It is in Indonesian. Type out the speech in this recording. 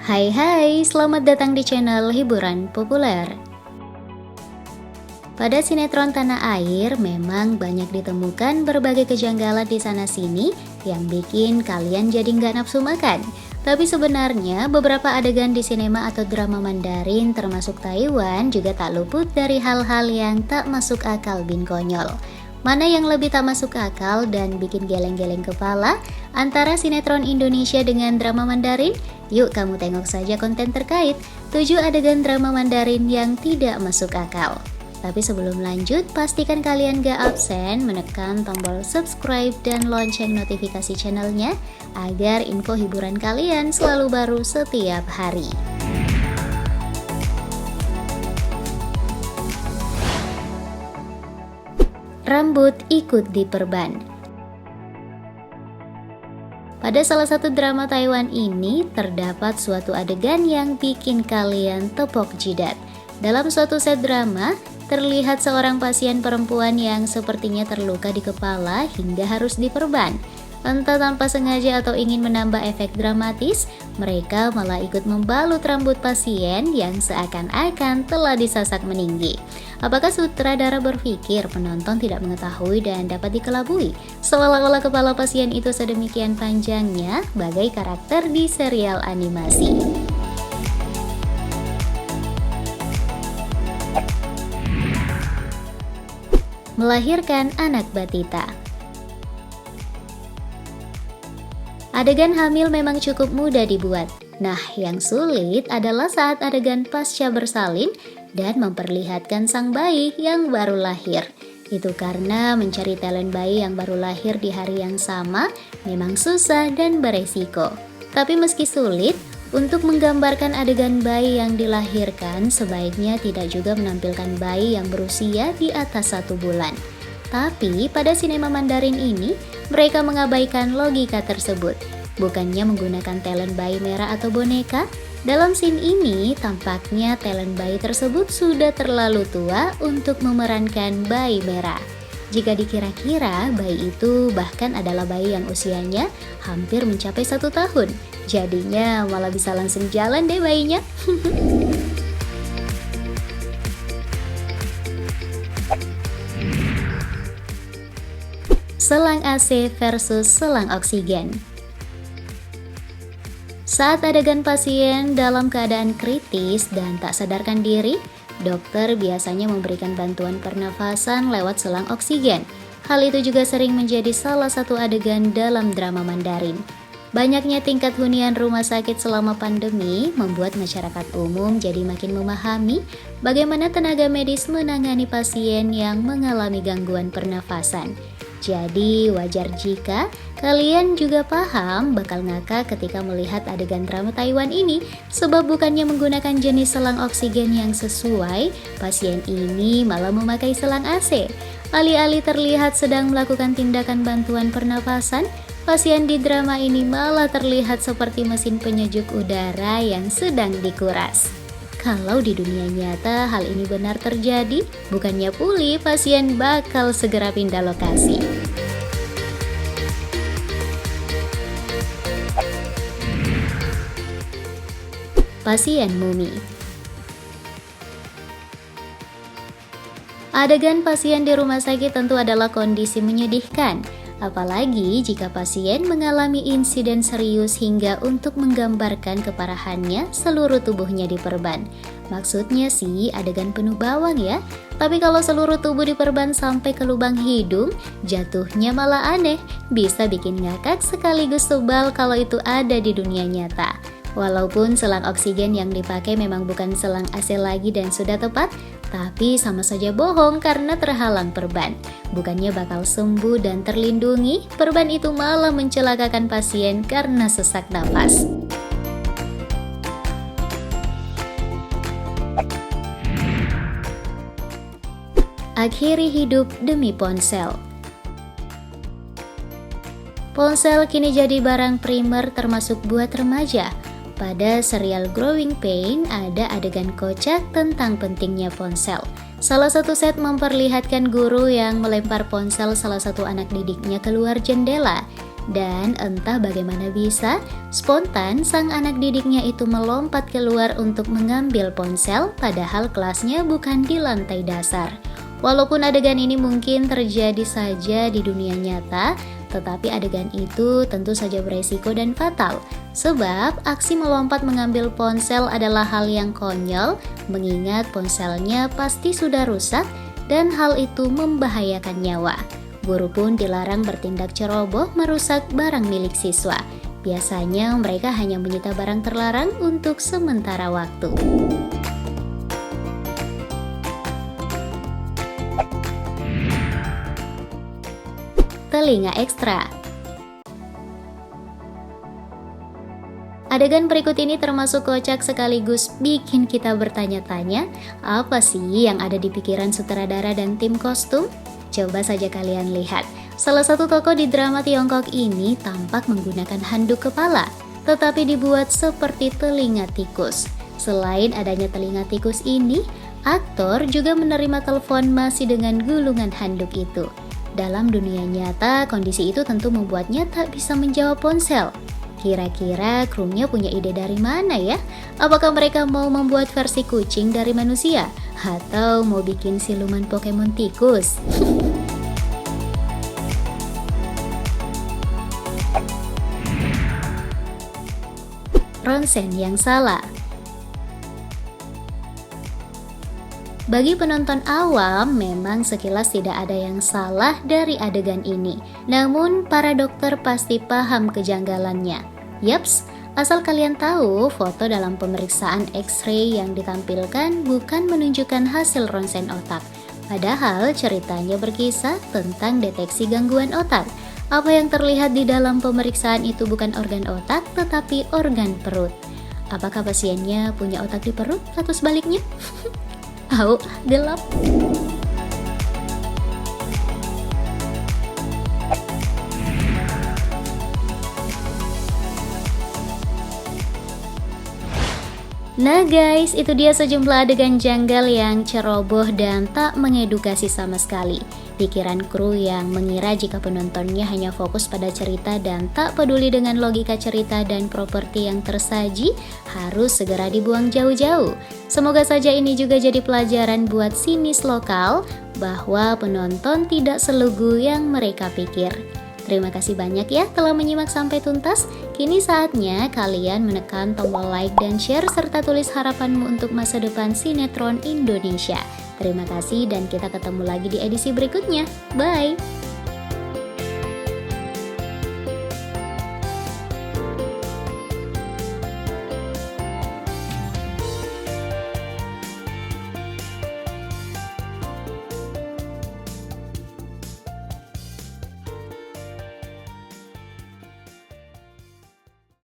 Hai, selamat datang di channel Hiburan Populer. Pada sinetron Tanah Air, memang banyak ditemukan berbagai kejanggalan di sana-sini yang bikin kalian jadi nggak nafsu makan. Tapi sebenarnya beberapa adegan di sinema atau drama Mandarin termasuk Taiwan juga tak luput dari hal-hal yang tak masuk akal bin konyol. Mana yang lebih tak masuk akal dan bikin geleng-geleng kepala antara sinetron Indonesia dengan drama Mandarin? Yuk kamu tengok saja konten terkait 7 adegan drama Mandarin yang tidak masuk akal. Tapi sebelum lanjut, pastikan kalian gak absen menekan tombol subscribe dan lonceng notifikasi channelnya agar info hiburan kalian selalu baru setiap hari. Rambut ikut diperban. Pada salah satu drama Taiwan ini terdapat suatu adegan yang bikin kalian tepok jidat. Dalam suatu set drama, terlihat seorang pasien perempuan yang sepertinya terluka di kepala hingga harus diperban. Entah tanpa sengaja atau ingin menambah efek dramatis, mereka malah ikut membalut rambut pasien yang seakan-akan telah disasak meninggi. Apakah sutradara berpikir penonton tidak mengetahui dan dapat dikelabui? Seolah-olah kepala pasien itu sedemikian panjangnya bagai karakter di serial animasi. Melahirkan anak batita. Adegan hamil memang cukup mudah dibuat. Nah, yang sulit adalah saat adegan pasca bersalin dan memperlihatkan sang bayi yang baru lahir. Itu karena mencari talent bayi yang baru lahir di hari yang sama memang susah dan beresiko. Tapi meski sulit, untuk menggambarkan adegan bayi yang dilahirkan, sebaiknya tidak juga menampilkan bayi yang berusia di atas 1 bulan. Tapi pada sinema Mandarin ini, mereka mengabaikan logika tersebut. Bukannya menggunakan talent bayi merah atau boneka, dalam scene ini tampaknya talent bayi tersebut sudah terlalu tua untuk memerankan bayi merah. Jika dikira-kira, bayi itu bahkan adalah bayi yang usianya hampir mencapai 1 tahun. Jadinya malah bisa langsung jalan deh bayinya. Selang AC versus selang oksigen. Saat adegan pasien dalam keadaan kritis dan tak sadarkan diri, dokter biasanya memberikan bantuan pernafasan lewat selang oksigen. Hal itu juga sering menjadi salah satu adegan dalam drama Mandarin. Banyaknya tingkat hunian rumah sakit selama pandemi membuat masyarakat umum jadi makin memahami bagaimana tenaga medis menangani pasien yang mengalami gangguan pernafasan. Jadi wajar jika kalian juga paham bakal ngakak ketika melihat adegan drama Taiwan ini, sebab bukannya menggunakan jenis selang oksigen yang sesuai, pasien ini malah memakai selang AC. Alih-alih terlihat sedang melakukan tindakan bantuan pernapasan, pasien di drama ini malah terlihat seperti mesin penyejuk udara yang sedang dikuras. Kalau di dunia nyata hal ini benar terjadi, bukannya pulih, pasien bakal segera pindah lokasi. Pasien mumi. Adegan pasien di rumah sakit tentu adalah kondisi menyedihkan. Apalagi jika pasien mengalami insiden serius hingga untuk menggambarkan keparahannya seluruh tubuhnya diperban. Maksudnya sih adegan penuh bawang ya. Tapi kalau seluruh tubuh diperban sampai ke lubang hidung, jatuhnya malah aneh. Bisa bikin ngakak sekaligus sebal kalau itu ada di dunia nyata. Walaupun selang oksigen yang dipakai memang bukan selang AC lagi dan sudah tepat, tapi sama saja bohong karena terhalang perban. Bukannya bakal sembuh dan terlindungi, perban itu malah mencelakakan pasien karena sesak napas. Akhiri hidup demi ponsel. Ponsel kini jadi barang primer termasuk buat remaja. Pada serial Growing Pain ada adegan kocak tentang pentingnya ponsel. Salah satu set memperlihatkan guru yang melempar ponsel salah satu anak didiknya keluar jendela. Dan entah bagaimana bisa, spontan sang anak didiknya itu melompat keluar untuk mengambil ponsel padahal kelasnya bukan di lantai dasar. Walaupun adegan ini mungkin terjadi saja di dunia nyata, tetapi adegan itu tentu saja beresiko dan fatal. Sebab aksi melompat mengambil ponsel adalah hal yang konyol, mengingat ponselnya pasti sudah rusak dan hal itu membahayakan nyawa. Guru pun dilarang bertindak ceroboh merusak barang milik siswa. Biasanya mereka hanya menyita barang terlarang untuk sementara waktu. Telinga ekstra. Adegan berikut ini termasuk kocak sekaligus bikin kita bertanya-tanya, apa sih yang ada di pikiran sutradara dan tim kostum? Coba saja kalian lihat, salah satu tokoh di drama Tiongkok ini tampak menggunakan handuk kepala, tetapi dibuat seperti telinga tikus. Selain adanya telinga tikus ini, aktor juga menerima telepon masih dengan gulungan handuk itu. Dalam dunia nyata, kondisi itu tentu membuatnya tak bisa menjawab ponsel. Kira-kira krunya punya ide dari mana ya? Apakah mereka mau membuat versi kucing dari manusia? Atau mau bikin siluman Pokemon tikus? Ronsen yang salah. Bagi penonton awam, memang sekilas tidak ada yang salah dari adegan ini. Namun, para dokter pasti paham kejanggalannya. Yaps, asal kalian tahu, foto dalam pemeriksaan X-ray yang ditampilkan bukan menunjukkan hasil ronsen otak. Padahal ceritanya berkisah tentang deteksi gangguan otak. Apa yang terlihat di dalam pemeriksaan itu bukan organ otak, tetapi organ perut. Apakah pasiennya punya otak di perut atau sebaliknya? Gelap. Nah guys, itu dia sejumlah adegan janggal yang ceroboh dan tak mengedukasi sama sekali. Pikiran kru yang mengira jika penontonnya hanya fokus pada cerita dan tak peduli dengan logika cerita dan properti yang tersaji harus segera dibuang jauh-jauh. Semoga saja ini juga jadi pelajaran buat sinis lokal bahwa penonton tidak selugu yang mereka pikir. Terima kasih banyak ya telah menyimak sampai tuntas. Kini saatnya kalian menekan tombol like dan share serta tulis harapanmu untuk masa depan sinetron Indonesia. Terima kasih dan kita ketemu lagi di edisi berikutnya. Bye!